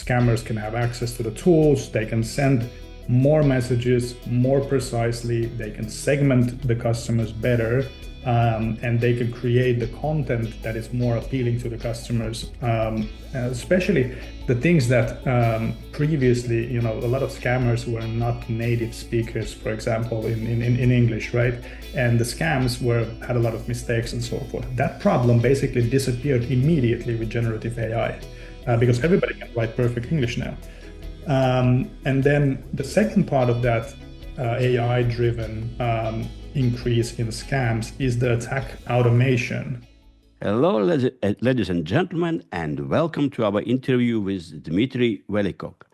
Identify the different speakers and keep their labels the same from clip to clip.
Speaker 1: scammers can have access to the tools. They can send more messages more precisely. They can segment the customers better, and they can create the content that is more appealing to the customers, especially the things that previously, a lot of scammers were not native speakers, for example, in English, right? And the scams had a lot of mistakes and so forth. That problem basically disappeared immediately with generative AI, because everybody can write perfect English now. And then the second part of that AI-driven increase in scams is the attack automation.
Speaker 2: Hello, ladies and gentlemen, and welcome to our interview with Dmitri Vellikok.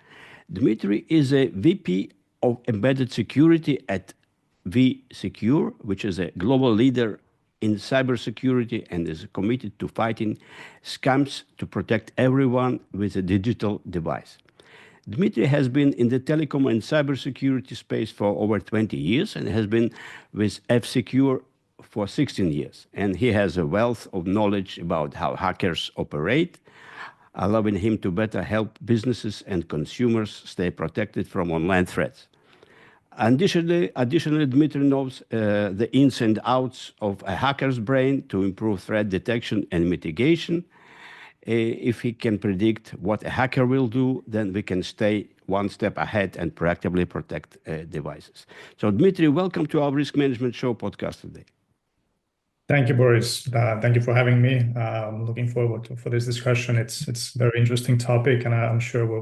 Speaker 2: Dmitri is a VP of Embedded Security at vSecure, which is a global leader in cybersecurity and is committed to fighting scams to protect everyone with a digital device. Dmitri has been in the telecom and cybersecurity space for over 20 years and has been with F-Secure for 16 years. And he has a wealth of knowledge about how hackers operate, allowing him to better help businesses and consumers stay protected from online threats. Additionally, Dmitri knows the ins and outs of a hacker's brain to improve threat detection and mitigation. If he can predict what a hacker will do, then we can stay one step ahead and proactively protect devices. So, Dmitri, welcome to our Risk Management Show podcast today.
Speaker 1: Thank you, Boris. Thank you for having me. I'm looking forward for this discussion. It's a very interesting topic, and I'm sure we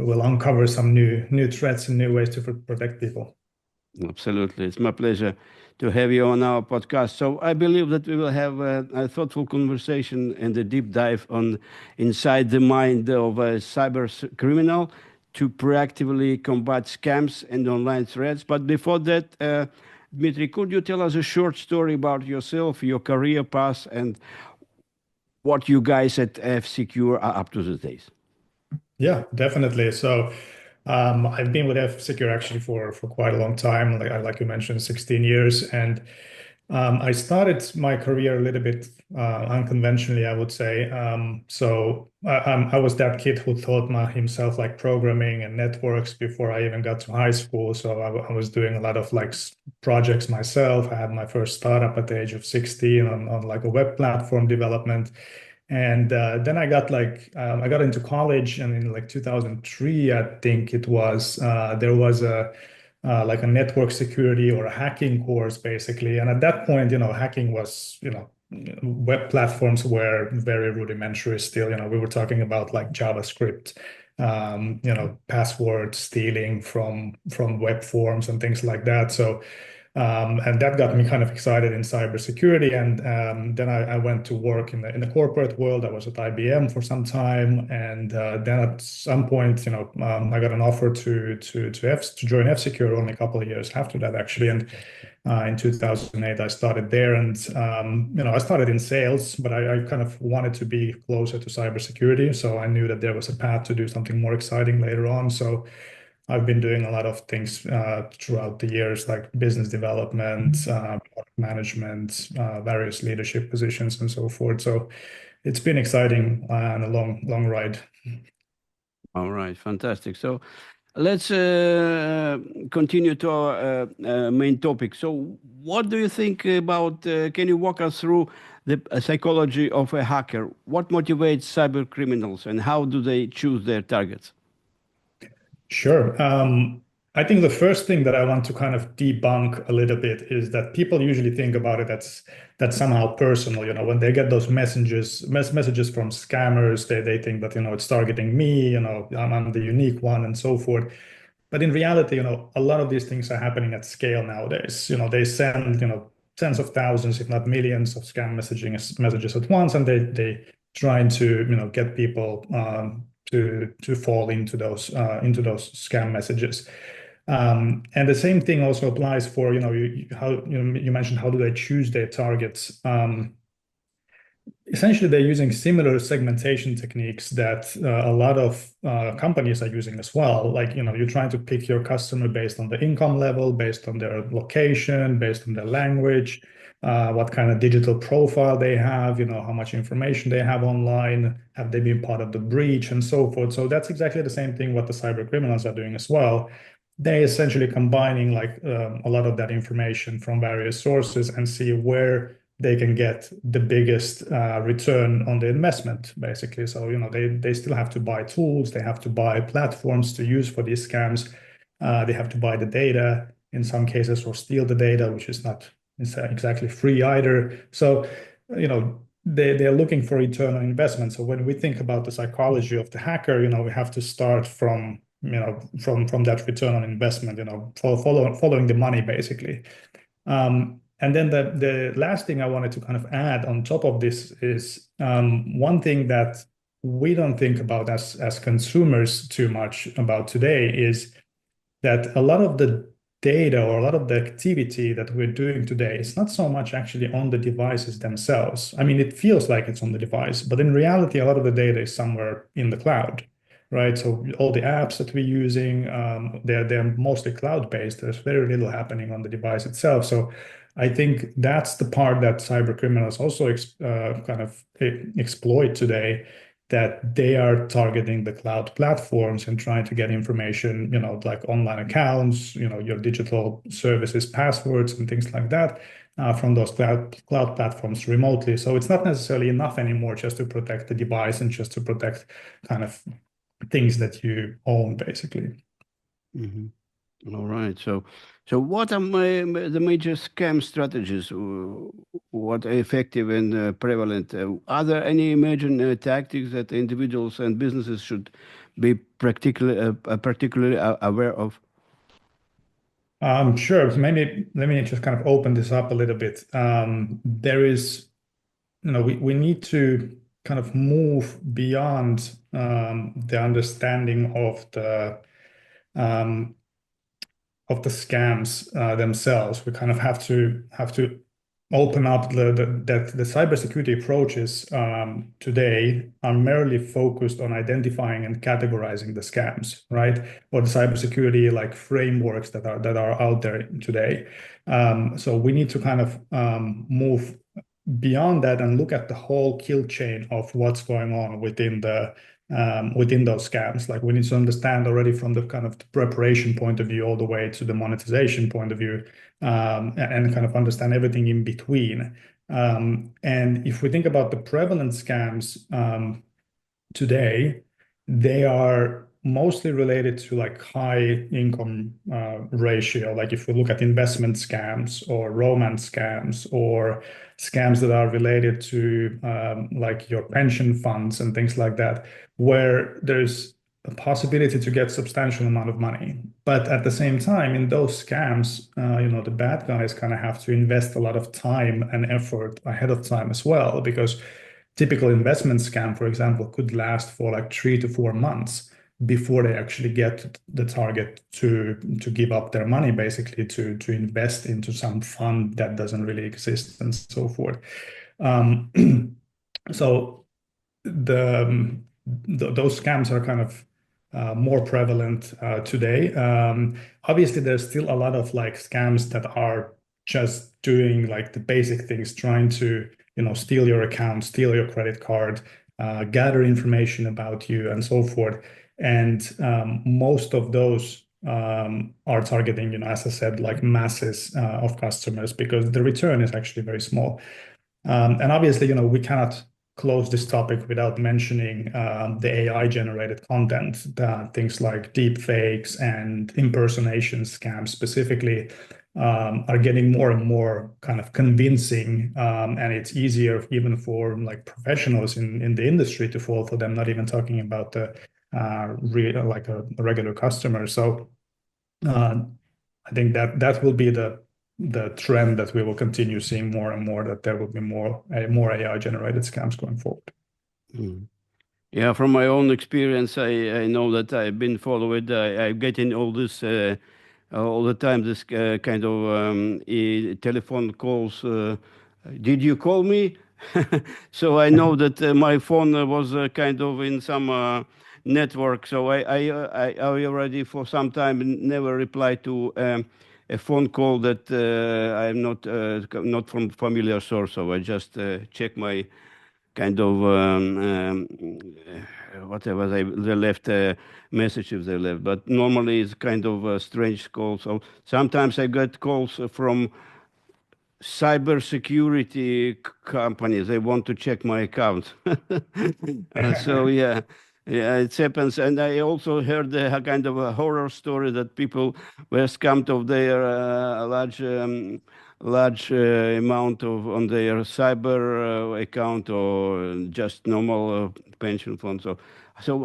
Speaker 1: will uncover some new threats and new ways to protect people.
Speaker 2: Absolutely. It's my pleasure to have you on our podcast. So I believe that we will have a thoughtful conversation and a deep dive on inside the mind of a cyber criminal to proactively combat scams and online threats. But before that, Dmitri, could you tell us a short story about yourself, your career path, and what you guys at F-Secure are up to these days?
Speaker 1: Yeah, definitely. So I've been with F-Secure actually for quite a long time, like you mentioned, 16 years. And I started my career a little bit unconventionally, I would say. I was that kid who taught himself like programming and networks before I even got to high school. So I was doing a lot of like projects myself. I had my first startup at the age of 16 on like a web platform development. And then I got I got into college, and in like 2003, I think it was, there was like a network security or a hacking course, basically. And at that point, hacking was, web platforms were very rudimentary still. We were talking about like JavaScript, password stealing from web forms and things like that. So and that got me kind of excited in cybersecurity. And then I went to work in the corporate world. I was at IBM for some time, and then at some point, I got an offer to join F-Secure only a couple of years after that, actually. And in 2008, I started there, and I started in sales, but I kind of wanted to be closer to cybersecurity. So I knew that there was a path to do something more exciting later on. So I've been doing a lot of things throughout the years, like business development, product management, various leadership positions, and so forth. So it's been exciting and a long ride.
Speaker 2: All right, fantastic. So let's continue to our main topic. So what do you think about, can you walk us through the psychology of a hacker? What motivates cyber criminals, and how do they choose their targets?
Speaker 1: Sure. I think the first thing that I want to kind of debunk a little bit is that people usually think about it that's somehow personal. When they get those messages from scammers, they think that it's targeting me. I'm the unique one, and so forth. But in reality, a lot of these things are happening at scale nowadays. They send tens of thousands, if not millions, of scam messages at once, and they trying to get people to fall into those scam messages. And the same thing also applies for you mentioned, how do they choose their targets? essentially they're using similar segmentation techniques that a lot of companies are using as well. Like, you're trying to pick your customer based on the income level, based on their location, based on their language, what kind of digital profile they have, how much information they have online, have they been part of the breach, and so forth. So that's exactly the same thing what the cyber criminals are doing as well. They essentially combining like a lot of that information from various sources and see where they can get the biggest return on the investment, basically. So, they still have to buy tools, they have to buy platforms to use for these scams. They have to buy the data in some cases or steal the data, which is not exactly free either. So, they're looking for return on investment. So when we think about the psychology of the hacker, we have to start from that return on investment, following the money basically. And then the last thing I wanted to kind of add on top of this is one thing that we don't think about as consumers too much about today is that a lot of the data or a lot of the activity that we're doing today is not so much actually on the devices themselves. I mean, it feels like it's on the device, but in reality, a lot of the data is somewhere in the cloud, right? So all the apps that we're using, they're mostly cloud-based. There's very little happening on the device itself. So I think that's the part that cyber criminals also kind of exploit today, that they are targeting the cloud platforms and trying to get information, like online accounts, your digital services, passwords, and things like that from those cloud platforms remotely. So it's not necessarily enough anymore just to protect the device and just to protect kind of things that you own, basically.
Speaker 2: Mhm. All right. So what are the major scam strategies? What are effective and prevalent? Are there any emerging tactics that individuals and businesses should be particularly aware of?
Speaker 1: Sure. So maybe let me just kind of open this up a little bit. There is, we need to kind of move beyond the understanding um, of the scams themselves. We kind of have to open up that the cybersecurity approaches today are merely focused on identifying and categorizing the scams, right? Or the cybersecurity like frameworks that are out there today. So we need to kind of move beyond that and look at the whole kill chain of what's going on within those scams. Like we need to understand already from the kind of the preparation point of view all the way to the monetization point of view, and kind of understand everything in between. And if we think about the prevalent scams today, they are mostly related to like high income ratio. Like if we look at investment scams or romance scams or scams that are related to like your pension funds and things like that, where there's a possibility to get substantial amount of money. But at the same time, in those scams, the bad guys kind of have to invest a lot of time and effort ahead of time as well, because typical investment scam, for example, could last for like 3 to 4 months before they actually get the target to give up their money, basically to invest into some fund that doesn't really exist and so forth. Um, so those scams are kind of more prevalent today. Obviously, there's still a lot of like scams that are just doing like the basic things, trying to steal your account, steal your credit card, gather information about you, and so forth. And most of those are targeting, as I said, like masses of customers because the return is actually very small. And obviously, we cannot close this topic without mentioning the AI-generated content, things like deepfakes and impersonation scams specifically are getting more and more kind of convincing, and it's easier even for like professionals in the industry to fall for them. Not even talking about the like a regular customer. So uh, I think that will be the trend that we will continue seeing more and more, that there will be more AI-generated scams going forward.
Speaker 2: Mm. Yeah, from my own experience, I know that I've been followed. I'm getting all this all the time. This kind of telephone calls. Did you call me? So I know that my phone was kind of in some network. So I already for some time never replied to a phone call that I'm not from familiar source. So I just check my kind of whatever they left messages they left. But normally it's kind of a strange call. So sometimes I get calls from cybersecurity companies. They want to check my account. So yeah, yeah, it happens. And I also heard a kind of a horror story that people were scammed of their large amount of on their cyber account or just normal pension fund. So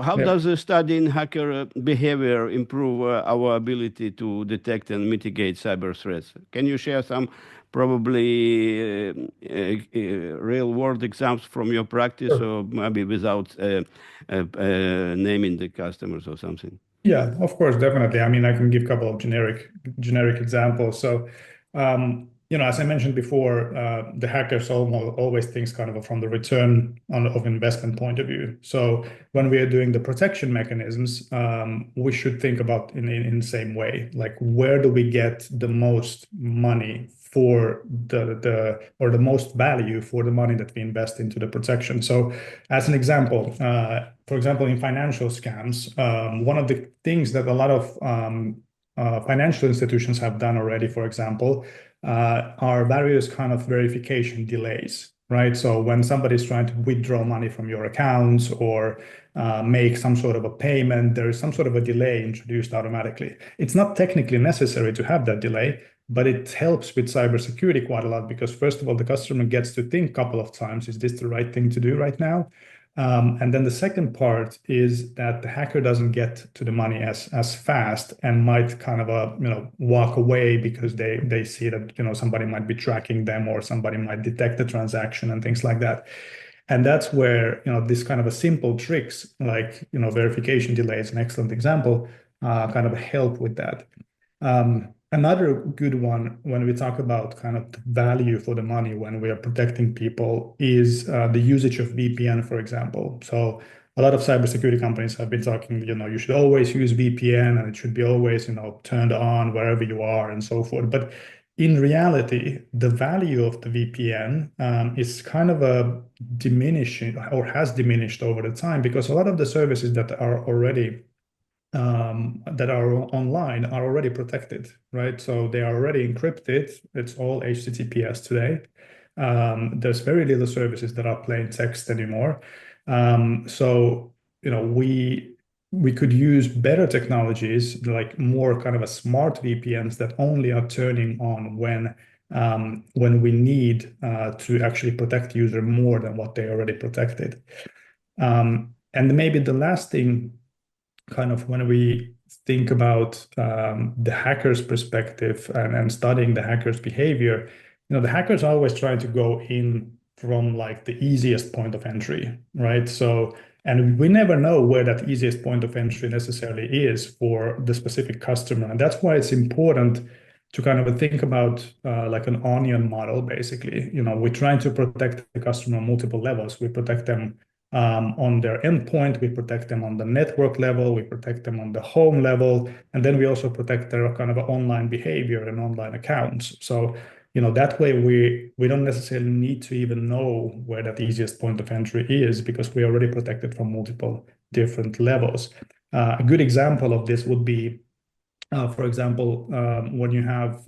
Speaker 2: how
Speaker 1: Yeah.
Speaker 2: does the study in hacker behavior improve our ability to detect and mitigate cyber threats? Can you share some probably real world examples from your practice,
Speaker 1: Sure.
Speaker 2: or maybe without naming the customers or something?
Speaker 1: Yeah, of course, definitely. I mean, I can give a couple of generic examples. So, as I mentioned before, the hackers always thinks kind of from the return of investment point of view. So when we are doing the protection mechanisms, we should think about in the same way, like where do we get the most money for the most value for the money that we invest into the protection. So as an example, for example, in financial scams, one of the things that a lot of financial institutions have done already, for example, are various kind of verification delays, right? So when somebody is trying to withdraw money from your accounts or make some sort of a payment, there is some sort of a delay introduced automatically. It's not technically necessary to have that delay, but it helps with cybersecurity quite a lot because, first of all, the customer gets to think a couple of times, is this the right thing to do right now? And then the second part is that the hacker doesn't get to the money as fast and might kind of walk away because they see that somebody might be tracking them or somebody might detect the transaction and things like that. And that's where this kind of a simple tricks like verification delay is an excellent example, kind of help with that. Another good one when we talk about kind of the value for the money when we are protecting people is the usage of VPN, for example. So a lot of cybersecurity companies have been talking, you should always use VPN and it should be always, turned on wherever you are and so forth. But in reality, the value of the VPN is kind of a diminishing or has diminished over the time because a lot of the services that are online are already protected, right? So they are already encrypted. It's all HTTPS today. There's very little services that are plain text anymore. So we could use better technologies like more kind of a smart VPNs that only are turning on when we need to actually protect the user more than what they already protected. And maybe the last thing kind of when we think about the hacker's perspective and studying the hacker's behavior, the hackers are always trying to go in from like the easiest point of entry, right? So, and we never know where that easiest point of entry necessarily is for the specific customer. And that's why it's important to kind of think about like an onion model, basically. We're trying to protect the customer on multiple levels. We protect them on their endpoint, we protect them on the network level, we protect them on the home level, and then we also protect their kind of online behavior and online accounts. So, that way we don't necessarily need to even know where that easiest point of entry is because we already protected from multiple different levels. A good example of this would be for example, when you have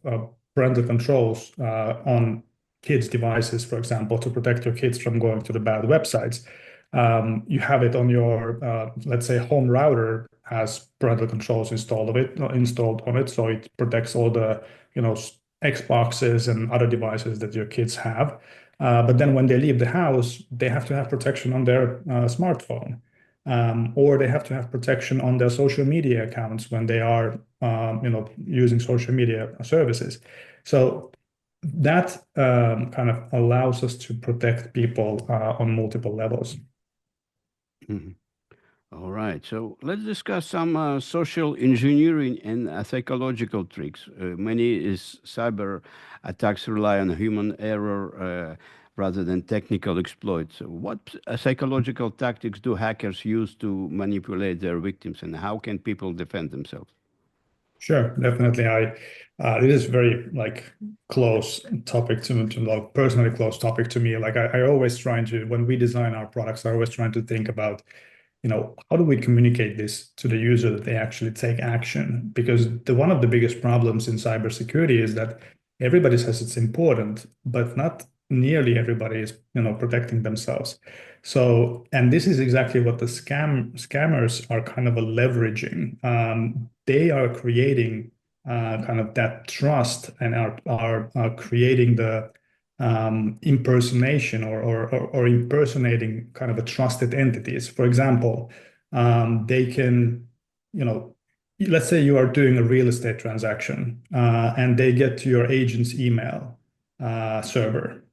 Speaker 1: parental controls on kids' devices, for example, to protect your kids from going to the bad websites, you have it on your, let's say, home router has parental controls installed on it, so it protects all the, Xboxes and other devices that your kids have. But then when they leave the house, they have to have protection on their smartphone or they have to have protection on their social media accounts when they are, using social media services. So that kind of allows us to protect people on multiple levels.
Speaker 2: Mhm. All right, so let's discuss some social engineering and psychological tricks. Many is cyber attacks rely on human error, rather than technical exploits. What psychological tactics do hackers use to manipulate their victims, and how can people defend themselves?
Speaker 1: Sure, definitely. This is very like close topic to like personally close topic to me. Like I always trying to when we design our products, I always trying to think about, how do we communicate this to the user that they actually take action? Because one of the biggest problems in cybersecurity is that everybody says it's important, but not nearly everybody is, protecting themselves. So, and this is exactly what the scammers are kind of a leveraging. They are creating kind of that trust and are creating the impersonation or impersonating kind of a trusted entities. For example, they can, let's say you are doing a real estate transaction and they get to your agent's email server.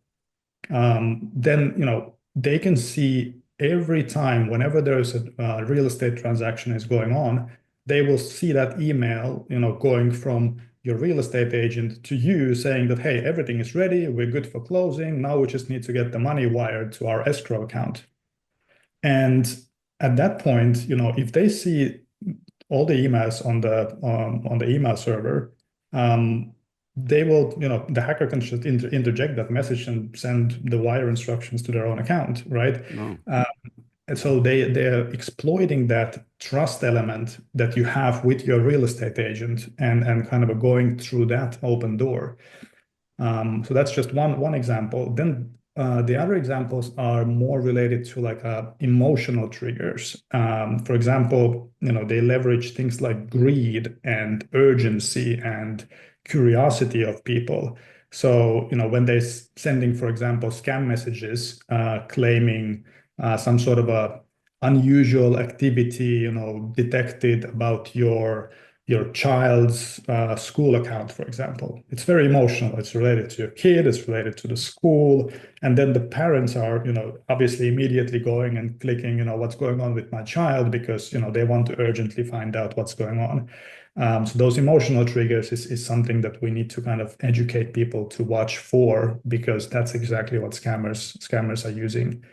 Speaker 1: Then, they can see every time whenever there's a real estate transaction is going on, they will see that email, going from your real estate agent to you saying that, hey, everything is ready, we're good for closing. Now we just need to get the money wired to our escrow account. And at that point, if they see all the emails on the email server, um, they will, the hacker can just interject that message and send the wire instructions to their own account, right?
Speaker 2: No.
Speaker 1: And so they're exploiting that trust element that you have with your real estate agent and kind of going through that open door. So that's just one example. Then the other examples are more related to like emotional triggers. For example, they leverage things like greed and urgency and curiosity of people. So, when they're sending, for example, scam messages claiming some sort of a unusual activity, detected about your child's school account, for example. It's very emotional. It's related to your kid, it's related to the school. And then the parents are, obviously immediately going and clicking, what's going on with my child because, they want to urgently find out what's going on. So those emotional triggers is something that we need to kind of educate people to watch for because that's exactly what scammers are using.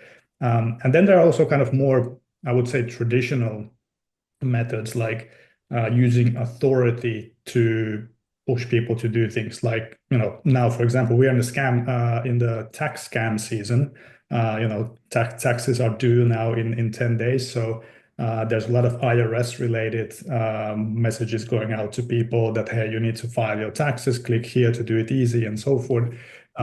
Speaker 1: And then there are also kind of more, I would say, traditional methods like using authority to push people to do things like, now, for example, we are in the tax scam season. Taxes are due now in 10 days. So there's a lot of IRS related messages going out to people that, hey, you need to file your taxes, click here to do it easy and so forth.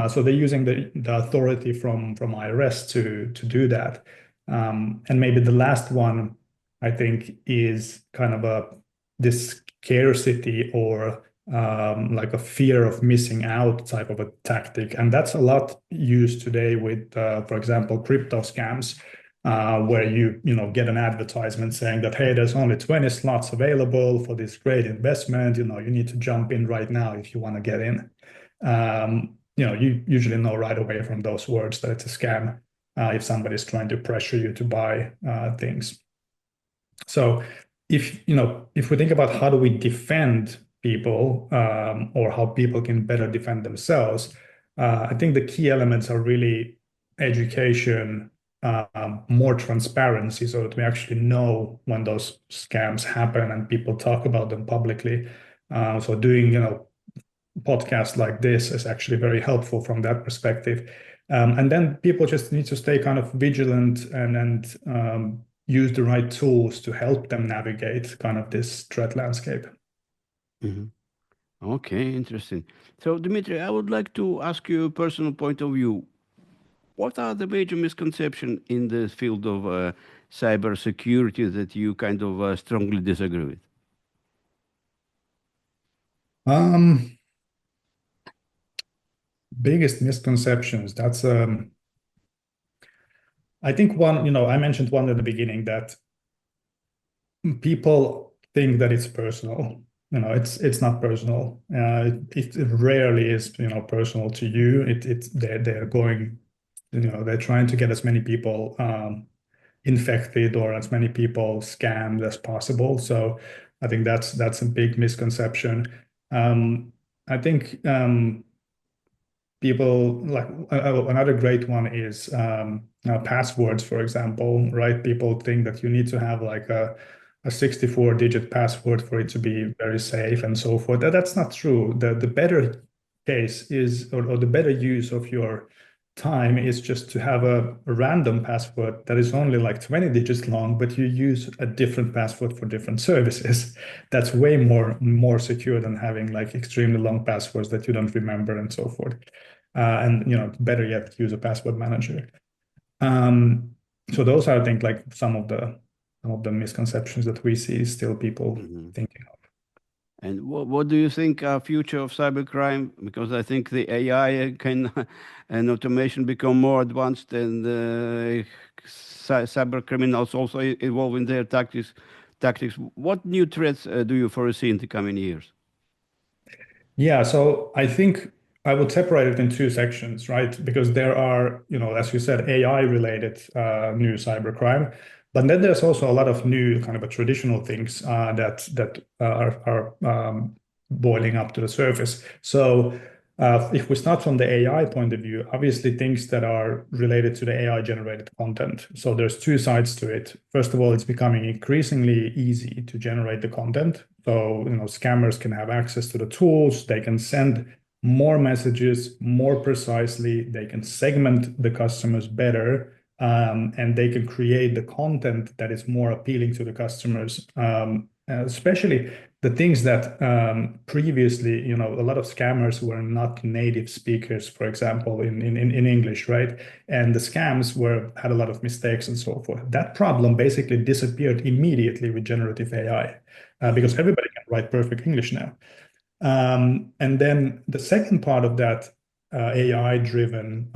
Speaker 1: So they're using the authority from IRS to do that. And maybe the last one I think is kind of this scarcity or like a fear of missing out type of a tactic. And that's a lot used today with, for example, crypto scams, where you get an advertisement saying that, hey, there's only 20 slots available for this great investment. You need to jump in right now if you want to get in. You usually know right away from those words that it's a scam if somebody's trying to pressure you to buy things. So if we think about how do we defend people or how people can better defend themselves, I think the key elements are really education, more transparency, so that we actually know when those scams happen and people talk about them publicly. So doing podcasts like this is actually very helpful from that perspective. And then people just need to stay kind of vigilant and use the right tools to help them navigate kind of this threat landscape.
Speaker 2: Mhm. Okay, interesting. So, Dmitry, I would like to ask you a personal point of view. What are the major misconceptions in the field of cybersecurity that you kind of strongly disagree with?
Speaker 1: Um, Biggest misconceptions. That's I think one, I mentioned one at the beginning that people think that it's personal. It's not personal. It rarely is, personal to you. They're going, they're trying to get as many people infected or as many people scammed as possible. So I think that's a big misconception. I think people like another great one is passwords, for example, right? People think that you need to have like a 64-digit password for it to be very safe and so forth. That's not true. The better case is, or the better use of your time is just to have a random password that is only like 20 digits long, but you use a different password for different services. That's way more secure than having like extremely long passwords that you don't remember and so forth. And better yet, use a password manager. Um, so those are, I think, like some of the misconceptions that we see still people
Speaker 2: Mhm.
Speaker 1: thinking of.
Speaker 2: And what do you think are future of cybercrime? Because I think the AI can and automation become more advanced, and cyber criminals also evolve in their tactics. Tactics. What new threats do you foresee in the coming years?
Speaker 1: Yeah, so I think I would separate it in two sections, right? Because there are, as you said, AI related new cybercrime, but then there's also a lot of new kind of a traditional things that are boiling up to the surface. So if we start from the AI point of view, obviously things that are related to the AI generated content. So there's two sides to it. First of all, it's becoming increasingly easy to generate the content. So, scammers can have access to the tools. They can send more messages more precisely. They can segment the customers better, and they can create the content that is more appealing to the customers, especially the things that previously, a lot of scammers were not native speakers, for example, in English, right? And the scams had a lot of mistakes and so forth. That problem basically disappeared immediately with generative AI because
Speaker 2: Mhm.
Speaker 1: everybody can write perfect English now. And then the second part of that AI-driven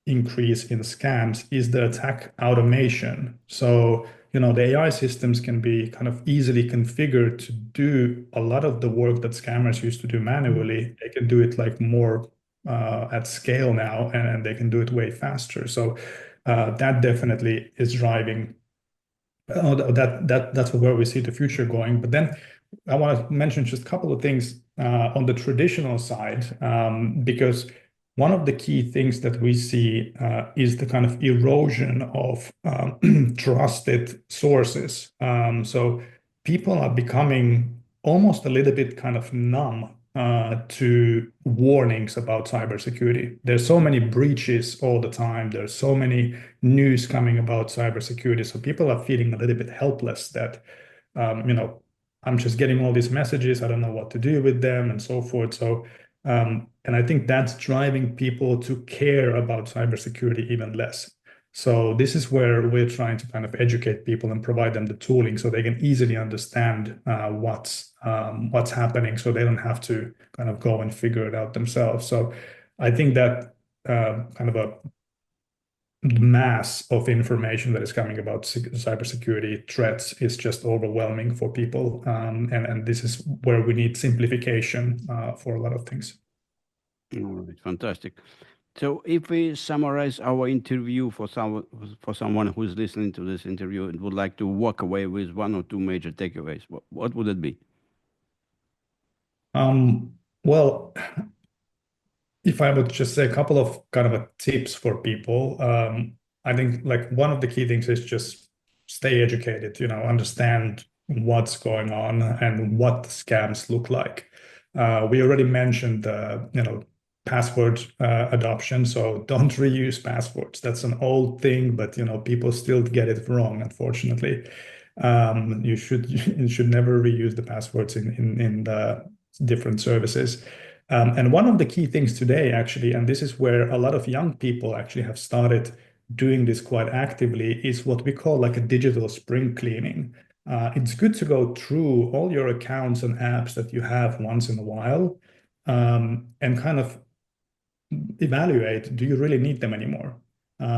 Speaker 1: increase in scams is the attack automation. So, the AI systems can be kind of easily configured to do a lot of the work that scammers used to do manually. They can do it like more at scale now, and they can do it way faster. So that definitely is driving that's where we see the future going. But then I want to mention just a couple of things on the traditional side, because one of the key things that we see is the kind of erosion of trusted sources. So people are becoming almost a little bit kind of numb to warnings about cybersecurity. There's so many breaches all the time. There's so many news coming about cybersecurity. So people are feeling a little bit helpless that, um, you know, I'm just getting all these messages. I don't know what to do with them and so forth. So, and I think that's driving people to care about cybersecurity even less. So this is where we're trying to kind of educate people and provide them the tooling so they can easily understand what's happening, so they don't have to kind of go and figure it out themselves. So I think that kind of a mass of information that is coming about cybersecurity threats is just overwhelming for people, and this is where we need simplification for a lot of things.
Speaker 2: All right, fantastic. So, if we summarize our interview for someone who is listening to this interview and would like to walk away with one or two major takeaways, what would it be?
Speaker 1: Well, if I would just say a couple of kind of tips for people, I think like one of the key things is just stay educated, understand what's going on and what the scams look like. We already mentioned password adoption, so don't reuse passwords. That's an old thing, but people still get it wrong, unfortunately. You should never reuse the passwords in the different services. And one of the key things today, actually, and this is where a lot of young people actually have started doing this quite actively, is what we call like a digital spring cleaning. It's good to go through all your accounts and apps that you have once in a while, and kind of evaluate, do you really need them anymore?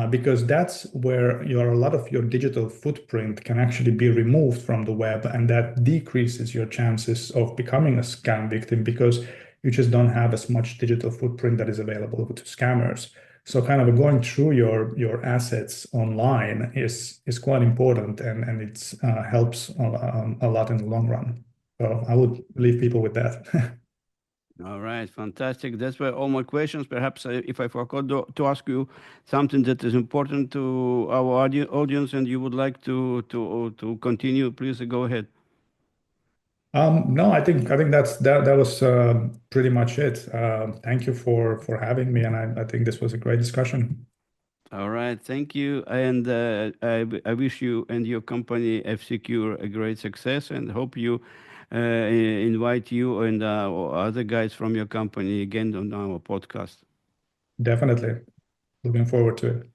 Speaker 1: Because that's where a lot of your digital footprint can actually be removed from the web, and that decreases your chances of becoming a scam victim because you just don't have as much digital footprint that is available to scammers. So kind of going through your assets online is quite important, and it's helps a lot in the long run. So I would leave people with that.
Speaker 2: All right, fantastic. That's were all my questions. Perhaps if I forgot to ask you something that is important to our audience, and you would like to continue, please go ahead.
Speaker 1: No, I think that was pretty much it. Thank you for having me, and I think this was a great discussion.
Speaker 2: All right, thank you, and I wish you and your company F-Secure a great success, and hope you invite you and other guys from your company again on our podcast.
Speaker 1: Definitely looking forward to it.